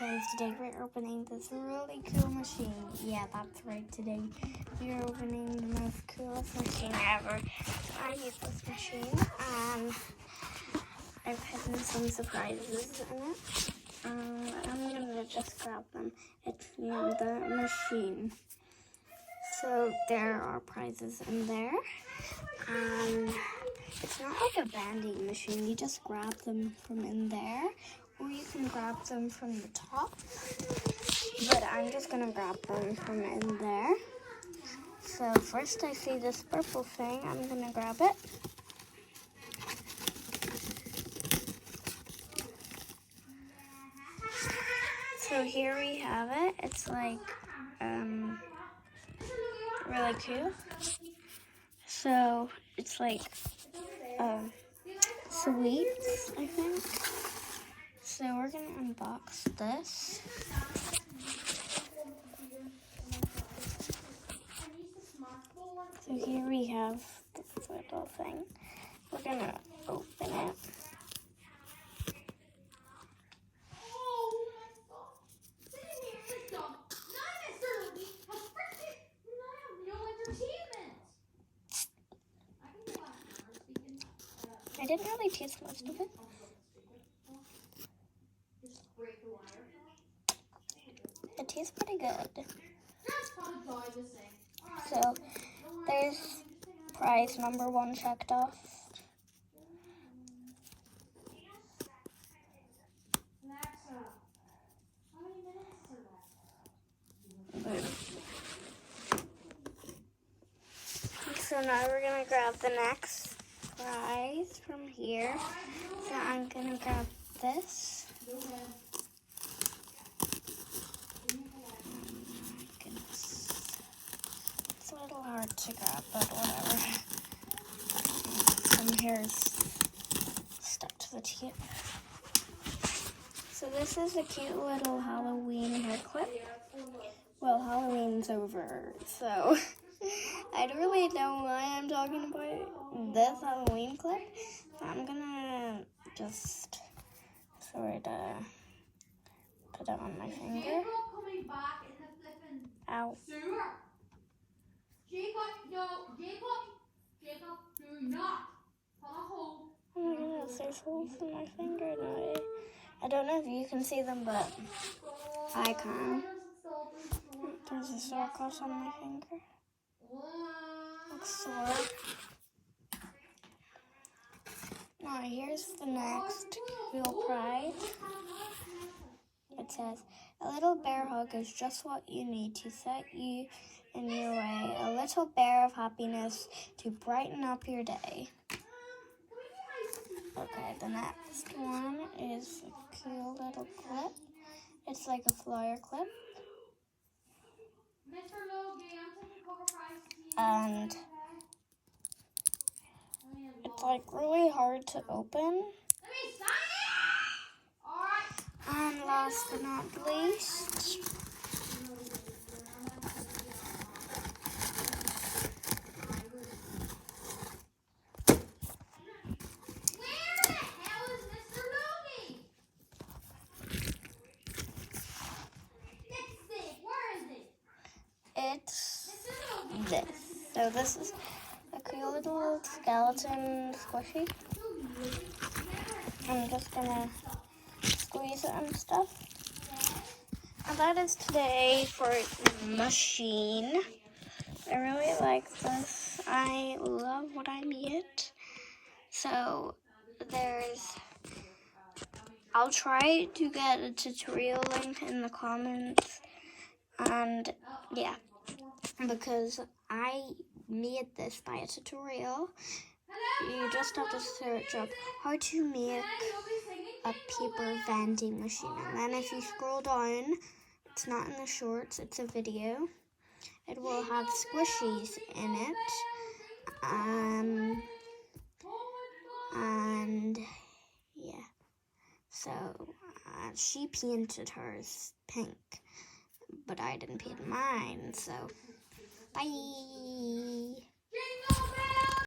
Guys, today we're opening this really cool machine. Yeah, that's right. Today we're opening the most coolest machine ever. I use this machine and I've hidden some surprises in it. I'm gonna just grab them. It's in the machine. So there are prizes in there. It's not like a vending machine. You just grab them from in there, or you can grab them from the top. But I'm just gonna grab them from in there. So first I see this purple thing. I'm gonna grab it. So here we have it. It's like really cool. So it's like sweets, I think. So we're gonna unbox this. So here we have this little thing. We're gonna open it. I didn't really taste most of it. It tastes pretty good. So there's prize number 1 checked off. So now we're gonna grab the next prize from here. So I'm gonna grab this. Oh my goodness. It's a little hard to grab, but whatever. Some hair is stuck to the tip. So this is a cute little Halloween hair clip. Well, Halloween's over, so I don't really know why I'm talking about this Halloween clip. I'm gonna just sort of put it on my finger. Ow. Oh my goodness, there's holes in my finger now. I don't know if you can see them, but I can. There's a sore cross on my finger. Looks sore. Now here's the next cool prize. It says, a little bear hug is just what you need to set you in your way. A little bear of happiness to brighten up your day. Okay, the next one is a cool little clip. It's like a flyer clip. And it's like really hard to open. And last but not least, it's this. So this is a cool little skeleton squishy. I'm just gonna squeeze it and stuff. And that is today for the machine. I really like this. I love what I made. So I'll try to get a tutorial link in the comments. And yeah, because I made this by a tutorial. You just have to search up how to make a paper vending machine. And then if you scroll down, it's not in the shorts, it's a video. It will have squishies in it. And yeah. So she painted hers pink, but I didn't paint mine, so bye.